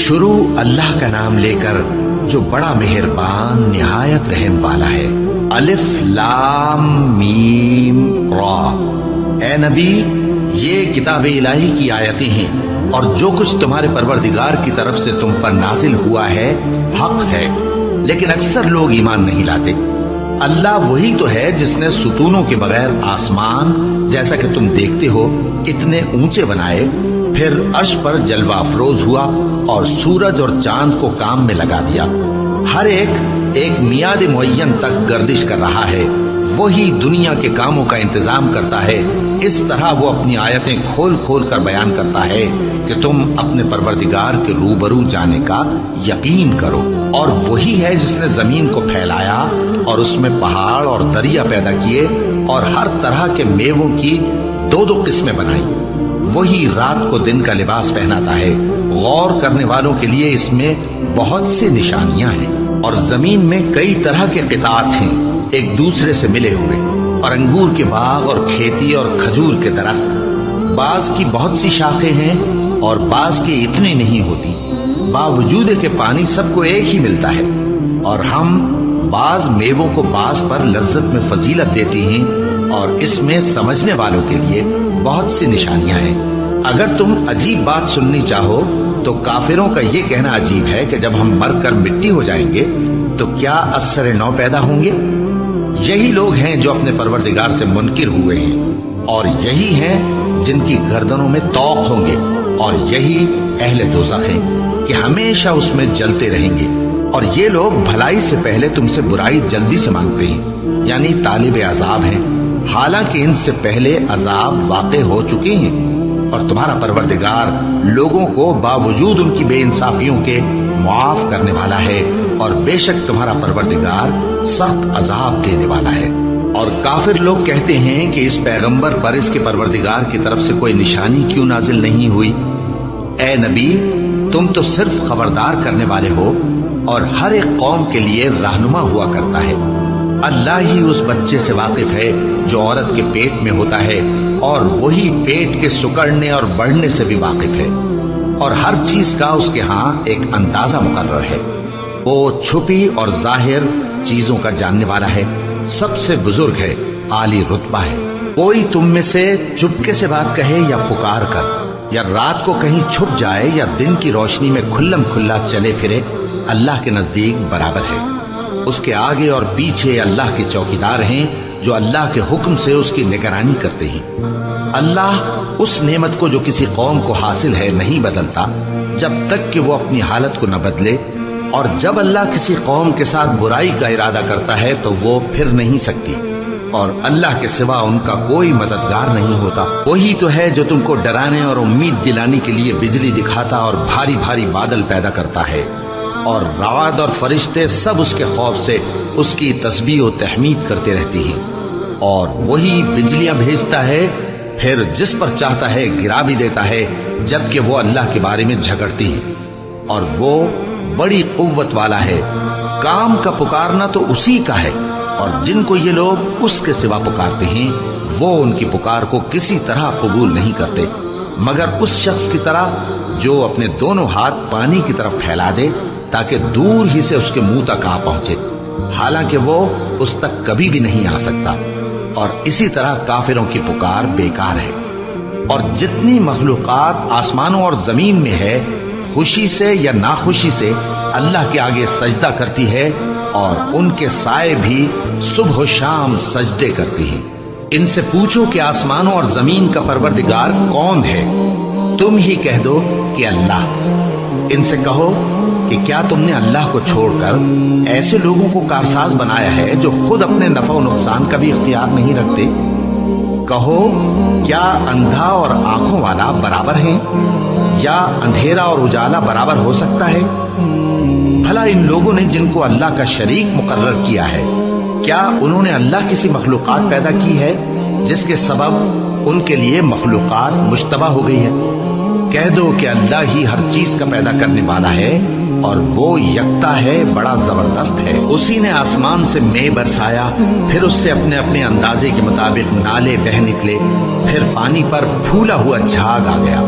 شروع اللہ کا نام لے کر جو بڑا مہربان نہایت رحم والا ہے۔ الف لام میم را۔ اے نبی، یہ کتاب الہی کی آیتیں ہیں اور جو کچھ تمہارے پروردگار کی طرف سے تم پر نازل ہوا ہے حق ہے، لیکن اکثر لوگ ایمان نہیں لاتے۔ اللہ وہی تو ہے جس نے ستونوں کے بغیر آسمان جیسا کہ تم دیکھتے ہو اتنے اونچے بنائے، پھر عرش پر جلوہ افروز ہوا اور سورج اور چاند کو کام میں لگا دیا۔ ہر ایک میعاد معین تک گردش کر رہا ہے۔ وہی دنیا کے کاموں کا انتظام کرتا ہے۔ اس طرح وہ اپنی آیتیں کھول کھول کر بیان کرتا ہے کہ تم اپنے پروردگار کے روبرو جانے کا یقین کرو۔ اور وہی ہے جس نے زمین کو پھیلایا اور اس میں پہاڑ اور دریا پیدا کیے اور ہر طرح کے میووں کی دو دو قسمیں بنائی۔ وہی رات کو دن کا لباس پہناتا ہے۔ غور کرنے والوں کے لیے اس میں بہت سی نشانیاں ہیں۔ اور زمین میں کئی طرح کے قطعات ہیں ایک دوسرے سے ملے ہوئے، اور انگور کے باغ اور کھیتی اور کھجور کے درخت۔ بعض کی بہت سی شاخیں ہیں اور بعض کی اتنی نہیں ہوتی، باوجود کہ پانی سب کو ایک ہی ملتا ہے۔ اور ہم بعض میووں کو بعض پر لذت میں فضیلت دیتی ہیں، اور اس میں سمجھنے والوں کے لیے بہت سی نشانیاں ہیں۔ اگر تم عجیب بات سننی چاہو تو کافروں کا یہ کہنا عجیب ہے کہ جب ہم مر کر مٹی ہو جائیں گے تو کیا از سر نو پیدا ہوں گے؟ یہی لوگ ہیں جو اپنے پروردگار سے منکر ہوئے ہیں، اور یہی ہیں جن کی گردنوں میں طوق ہوں گے، اور یہی اہل دوزخ ہیں کہ ہمیشہ اس میں جلتے رہیں گے۔ اور یہ لوگ بھلائی سے پہلے تم سے برائی جلدی سے مانگتے ہیں، یعنی طالب عذاب ہیں، حالانکہ ان سے پہلے عذاب واقع ہو چکے ہیں۔ اور تمہارا پروردگار لوگوں کو باوجود ان کی بے انصافیوں کے معاف کرنے والا ہے، اور بے شک تمہارا پروردگار سخت عذاب دینے والا ہے۔ اور کافر لوگ کہتے ہیں کہ اس پیغمبر پر اس کے پروردگار کی طرف سے کوئی نشانی کیوں نازل نہیں ہوئی؟ اے نبی، تم تو صرف خبردار کرنے والے ہو، اور ہر ایک قوم کے لیے رہنما ہوا کرتا ہے۔ اللہ ہی اس بچے سے واقف ہے جو عورت کے پیٹ میں ہوتا ہے، اور وہی پیٹ کے سکڑنے اور بڑھنے سے بھی واقف ہے، اور ہر چیز کا اس کے ہاں ایک اندازہ مقرر ہے۔ وہ چھپی اور ظاہر چیزوں کا جاننے والا ہے، سب سے بزرگ ہے، عالی رتبہ ہے۔ کوئی تم میں سے چپکے سے بات کہے یا پکار کر، یا رات کو کہیں چھپ جائے یا دن کی روشنی میں کھلم کھلا چلے پھرے، اللہ کے نزدیک برابر ہے۔ اس کے آگے اور پیچھے اللہ کے چوکیدار ہیں جو اللہ کے حکم سے اس کی نگرانی کرتے ہیں۔ اللہ اس نعمت کو جو کسی قوم کو حاصل ہے نہیں بدلتا جب تک کہ وہ اپنی حالت کو نہ بدلے، اور جب اللہ کسی قوم کے ساتھ برائی کا ارادہ کرتا ہے تو وہ پھر نہیں سکتی، اور اللہ کے سوا ان کا کوئی مددگار نہیں ہوتا۔ وہی تو ہے جو تم کو ڈرانے اور امید دلانے کے لیے بجلی دکھاتا اور بھاری بھاری بادل پیدا کرتا ہے، اور رعد اور فرشتے سب اس کے خوف سے اس کی تسبیح و تحمید کرتے رہتے ہیں۔ اور وہی بجلیاں بھیجتا ہے، پھر جس پر چاہتا ہے گرا بھی دیتا ہے، جبکہ وہ اللہ کے بارے میں جھگڑتی ہیں، اور وہ بڑی قوت والا ہے۔ کام کا پکارنا تو اسی کا ہے، اور جن کو یہ لوگ اس کے سوا پکارتے ہیں وہ ان کی پکار کو کسی طرح قبول نہیں کرتے، مگر اس شخص کی طرح جو اپنے دونوں ہاتھ پانی کی طرف پھیلا دے تاکہ دور ہی سے اس کے منہ تک آ پہنچے، حالانکہ وہ اس تک کبھی بھی نہیں آ سکتا۔ اور اسی طرح کافروں کی پکار بیکار ہے۔ اور جتنی مخلوقات آسمانوں اور زمین میں ہے، خوشی سے یا ناخوشی سے اللہ کے آگے سجدہ کرتی ہے، اور ان کے سائے بھی صبح و شام سجدے کرتی ہیں۔ ان سے پوچھو کہ آسمانوں اور زمین کا پروردگار کون ہے؟ تم ہی کہہ دو کہ اللہ۔ ان سے کہو کہ کیا تم نے اللہ کو چھوڑ کر ایسے لوگوں کو کارساز بنایا ہے جو خود اپنے نفع و نقصان کا بھی اختیار نہیں رکھتے؟ کہو کیا اندھا اور آنکھوں والا برابر ہیں، یا اندھیرا اور اجالا برابر ہو سکتا ہے؟ بھلا ان لوگوں نے جن کو اللہ کا شریک مقرر کیا ہے، کیا انہوں نے اللہ کسی مخلوقات پیدا کی ہے جس کے سبب ان کے لیے مخلوقات مشتبہ ہو گئی ہے؟ کہہ دو کہ اللہ ہی ہر چیز کا پیدا کرنے والا ہے، اور وہ یکتا ہے، بڑا زبردست ہے۔ اسی نے آسمان سے مے برسایا، پھر اس سے اپنے اپنے اندازے کے مطابق نالے بہہ نکلے، پھر پانی پر پھولا ہوا جھاگ آ گیا،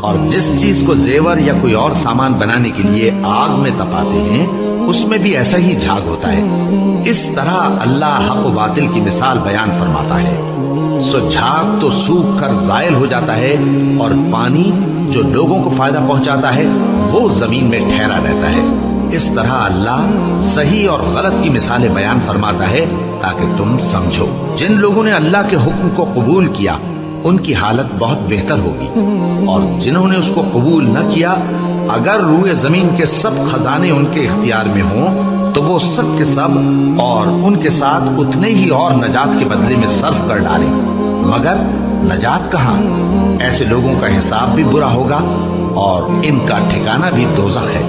اور جس چیز کو زیور یا کوئی اور سامان بنانے کے لیے آگ میں تپاتے ہیں اس میں بھی ایسا ہی جھاگ ہوتا ہے. اس طرح اللہ حق و باطل کی مثال بیان فرماتا ہے. سو جھاگ تو سوکھ کر زائل ہو جاتا ہے اور پانی جو لوگوں کو فائدہ پہنچاتا ہے وہ زمین میں ٹھہرا رہتا ہے. اس طرح اللہ صحیح اور غلط کی مثالیں بیان فرماتا ہے تاکہ تم سمجھو. جن لوگوں نے اللہ کے حکم کو قبول کیا ان کی حالت بہت بہتر ہوگی، اور جنہوں نے اس کو قبول نہ کیا اگر روئے زمین کے سب خزانے ان کے اختیار میں ہوں تو وہ سب کے سب اور ان کے ساتھ اتنے ہی اور نجات کے بدلے میں صرف کر ڈالیں، مگر نجات کہاں؟ ایسے لوگوں کا حساب بھی برا ہوگا اور ان کا ٹھکانہ بھی دوزخ ہے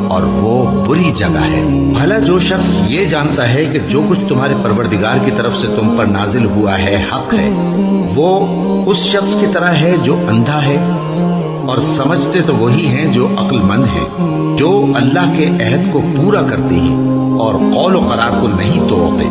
اور وہ بری جگہ ہے. بھلا جو شخص یہ جانتا ہے کہ جو کچھ تمہارے پروردگار کی طرف سے تم پر نازل ہوا ہے حق ہے، وہ اس شخص کی طرح ہے جو اندھا ہے، اور سمجھتے تو وہی ہیں جو عقل مند ہیں، جو اللہ کے عہد کو پورا کرتے ہیں اور قول و قرار کو نہیں توڑتے،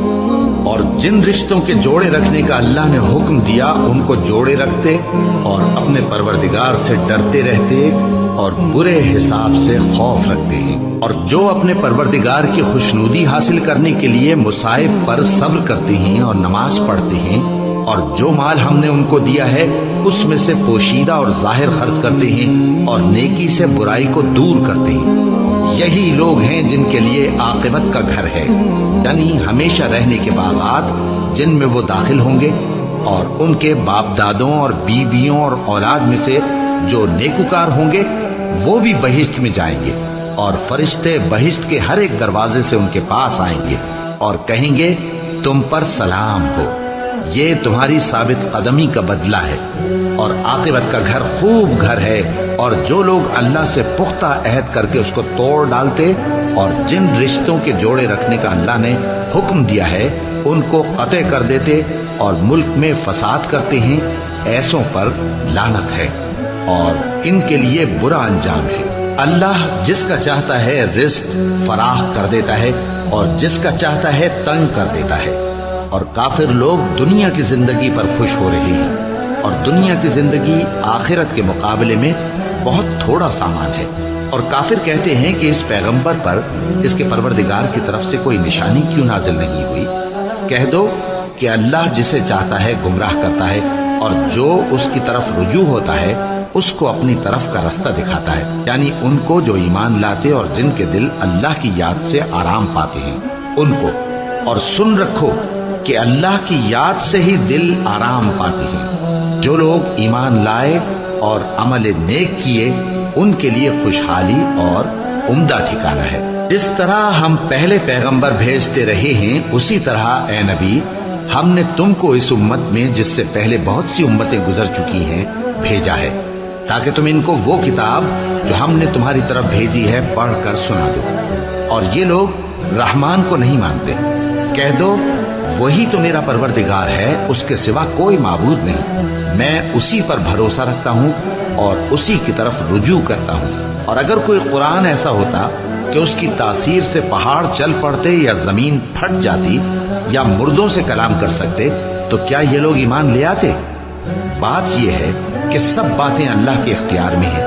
اور جن رشتوں کے جوڑے رکھنے کا اللہ نے حکم دیا ان کو جوڑے رکھتے اور اپنے پروردگار سے ڈرتے رہتے اور برے حساب سے خوف رکھتے ہیں. اور جو اپنے پروردگار کی خوشنودی حاصل کرنے کے لیے مصائب پر صبر کرتے ہیں اور نماز پڑھتے ہیں، اور جو مال ہم نے ان کو دیا ہے اس میں سے پوشیدہ اور ظاہر خرچ کرتے ہیں اور نیکی سے برائی کو دور کرتے ہیں، یہی لوگ ہیں جن کے لیے عاقبت کا گھر ہے، یعنی ہمیشہ رہنے کے باغات جن میں وہ داخل ہوں گے. اور ان کے باپ دادوں اور بیویوں اور اولاد میں سے جو نیکوکار ہوں گے وہ بھی بہشت میں جائیں گے، اور فرشتے بہشت کے ہر ایک دروازے سے ان کے پاس آئیں گے اور کہیں گے تم پر سلام ہو، یہ تمہاری ثابت قدمی کا بدلہ ہے اور عاقبت کا گھر خوب گھر ہے. اور جو لوگ اللہ سے پختہ عہد کر کے اس کو توڑ ڈالتے اور جن رشتوں کے جوڑے رکھنے کا اللہ نے حکم دیا ہے ان کو قطع کر دیتے اور ملک میں فساد کرتے ہیں، ایسوں پر لعنت ہے اور ان کے لیے برا انجام ہے. اللہ جس کا چاہتا ہے رزق فراخ کر دیتا ہے اور جس کا چاہتا ہے تنگ کر دیتا ہے. اور کافر لوگ دنیا کی زندگی پر خوش ہو رہے ہیں اور دنیا کی زندگی آخرت کے مقابلے میں بہت تھوڑا سامان ہے. اور کافر کہتے ہیں کہ اس پیغمبر پر اس کے پروردگار کی طرف سے کوئی نشانی کیوں نازل نہیں ہوئی؟ کہہ دو کہ اللہ جسے چاہتا ہے گمراہ کرتا ہے اور جو اس کی طرف رجوع ہوتا ہے اس کو اپنی طرف کا رستہ دکھاتا ہے، یعنی ان کو جو ایمان لاتے اور جن کے دل اللہ کی یاد سے آرام پاتے ہیں ان کو. اور سن رکھو کہ اللہ کی یاد سے ہی دل آرام پاتے ہیں. جو لوگ ایمان لائے اور عمل نیک کیے ان کے لیے خوشحالی اور عمدہ ٹھکانہ ہے. جس طرح ہم پہلے پیغمبر بھیجتے رہے ہیں اسی طرح اے نبی ہم نے تم کو اس امت میں جس سے پہلے بہت سی امتیں گزر چکی ہیں بھیجا ہے تاکہ تم ان کو وہ کتاب جو ہم نے تمہاری طرف بھیجی ہے پڑھ کر سنا دو. اور یہ لوگ رحمان کو نہیں مانتے. کہہ دو وہی تو میرا پروردگار ہے، اس کے سوا کوئی معبود نہیں، میں اسی پر بھروسہ رکھتا ہوں اور اسی کی طرف رجوع کرتا ہوں. اور اگر کوئی قرآن ایسا ہوتا کہ اس کی تاثیر سے پہاڑ چل پڑتے یا زمین پھٹ جاتی یا مردوں سے کلام کر سکتے تو کیا یہ لوگ ایمان لے آتے؟ بات یہ ہے کہ سب باتیں اللہ کے اختیار میں ہیں.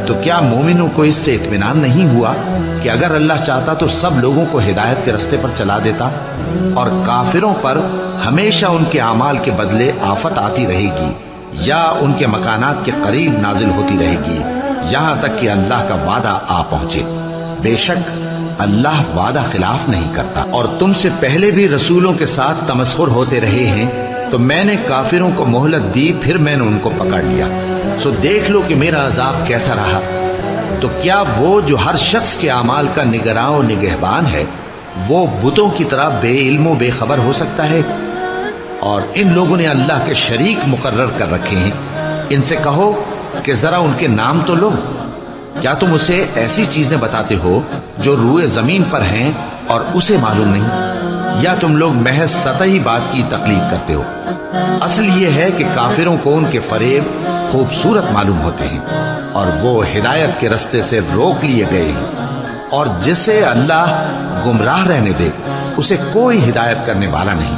تو کیا مومنوں کو اس سے اطمینان نہیں ہوا کہ اگر اللہ چاہتا تو سب لوگوں کو ہدایت کے رستے پر چلا دیتا؟ اور کافروں پر ہمیشہ ان کے اعمال کے بدلے آفت آتی رہے گی یا ان کے مکانات کے قریب نازل ہوتی رہے گی یہاں تک کہ اللہ کا وعدہ آ پہنچے. بے شک اللہ وعدہ خلاف نہیں کرتا. اور تم سے پہلے بھی رسولوں کے ساتھ تمسخر ہوتے رہے ہیں تو میں نے کافروں کو مہلت دی، پھر میں نے ان کو پکڑ لیا. سو دیکھ لو کہ میرا عذاب کیسا رہا. تو کیا وہ جو ہر شخص کے اعمال کا نگراں و نگہبان ہے وہ بتوں کی طرح بے علم و بے خبر ہو سکتا ہے؟ اور ان لوگوں نے اللہ کے شریک مقرر کر رکھے ہیں. ان سے کہو کہ ذرا ان کے نام تو لو. کیا تم اسے ایسی چیزیں بتاتے ہو جو روئے زمین پر ہیں اور اسے معلوم نہیں، یا تم لوگ محض سطحی بات کی تقلید کرتے ہو؟ اصل یہ ہے کہ کافروں کو ان کے فریب خوبصورت معلوم ہوتے ہیں اور وہ ہدایت کے رستے سے روک لیے گئے ہیں. اور جسے اللہ گمراہ رہنے دے اسے کوئی ہدایت کرنے والا نہیں.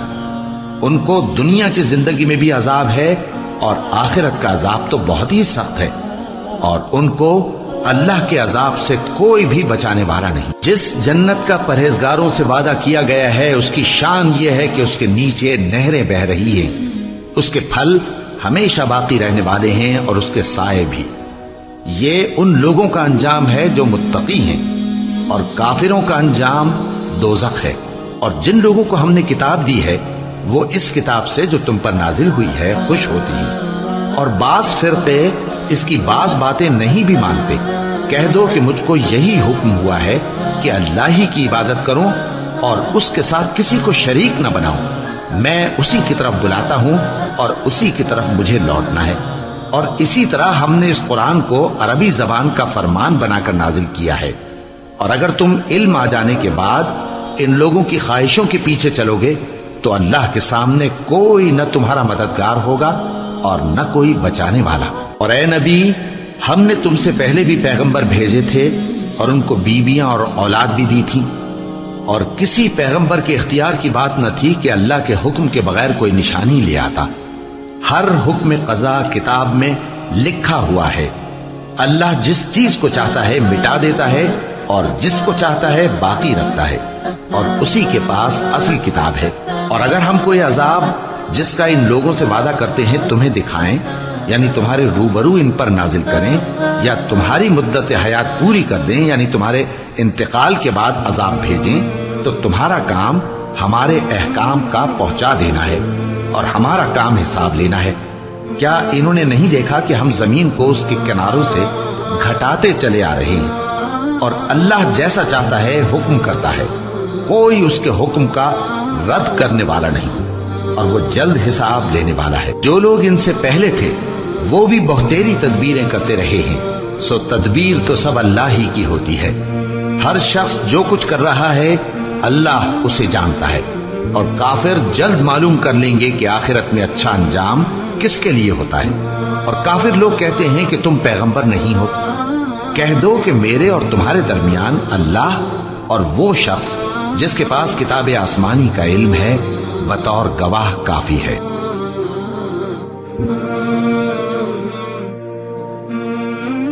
ان کو دنیا کی زندگی میں بھی عذاب ہے اور آخرت کا عذاب تو بہت ہی سخت ہے. اور ان کو اللہ کے عذاب سے کوئی بھی بچانے والا نہیں۔ جس جنت کا پرہیزگاروں سے وعدہ کیا گیا ہے اس کی شان یہ ہے کہ اس کے نیچے نہریں بہہ رہی ہیں، اس کے پھل ہمیشہ باقی رہنے والے ہیں اور اس کے سائے بھی۔ یہ ان لوگوں کا انجام ہے جو متقی ہیں، اور کافروں کا انجام دوزخ ہے۔ اور جن لوگوں کو ہم نے کتاب دی ہے وہ اس کتاب سے جو تم پر نازل ہوئی ہے خوش ہوتی ہیں، اور بعض فرقے اس کی بعض باتیں نہیں بھی مانتے۔ کہہ دو کہ مجھ کو یہی حکم ہوا ہے کہ اللہ ہی کی عبادت کروں اور اس کے ساتھ کسی کو شریک نہ بناؤں۔ میں اسی کی طرف بلاتا ہوں اور اسی کی طرف مجھے لوٹنا ہے۔ اور اسی طرح ہم نے اس قرآن کو عربی زبان کا فرمان بنا کر نازل کیا ہے، اور اگر تم علم آ جانے کے بعد ان لوگوں کی خواہشوں کے پیچھے چلو گے تو اللہ کے سامنے کوئی نہ تمہارا مددگار ہوگا اور نہ کوئی بچانے والا۔ اور اے نبی، ہم نے تم سے پہلے بھی پیغمبر بھیجے تھے اور ان کو بیویاں اور اولاد بھی دی تھی، اور کسی پیغمبر کے اختیار کی بات نہ تھی کہ اللہ کے حکم کے بغیر کوئی نشانی لے آتا۔ ہر حکم قضا کتاب میں لکھا ہوا ہے۔ اللہ جس چیز کو چاہتا ہے مٹا دیتا ہے اور جس کو چاہتا ہے باقی رکھتا ہے، اور اسی کے پاس اصل کتاب ہے۔ اور اگر ہم کوئی عذاب جس کا ان لوگوں سے وعدہ کرتے ہیں تمہیں دکھائیں، یعنی تمہارے روبرو ان پر نازل کریں، یا تمہاری مدت حیات پوری کر دیں، یعنی تمہارے انتقال کے بعد عذاب بھیجیں، تو تمہارا کام ہمارے احکام کا پہنچا دینا ہے اور ہمارا کام حساب لینا ہے۔ کیا انہوں نے نہیں دیکھا کہ ہم زمین کو اس کے کناروں سے گھٹاتے چلے آ رہے ہیں؟ اور اللہ جیسا چاہتا ہے حکم کرتا ہے، کوئی اس کے حکم کا رد کرنے والا نہیں، اور وہ جلد حساب لینے والا ہے۔ جو لوگ ان سے پہلے تھے وہ بھی بہتیری تدبیریں کرتے رہے ہیں، سو تدبیر تو سب اللہ ہی کی ہوتی ہے۔ ہر شخص جو کچھ کر رہا ہے اللہ اسے جانتا ہے، اور کافر جلد معلوم کر لیں گے کہ آخرت میں اچھا انجام کس کے لیے ہوتا ہے۔ اور کافر لوگ کہتے ہیں کہ تم پیغمبر نہیں ہو۔ کہہ دو کہ میرے اور تمہارے درمیان اللہ اور وہ شخص جس کے پاس کتاب آسمانی کا علم ہے بطور گواہ کافی ہے۔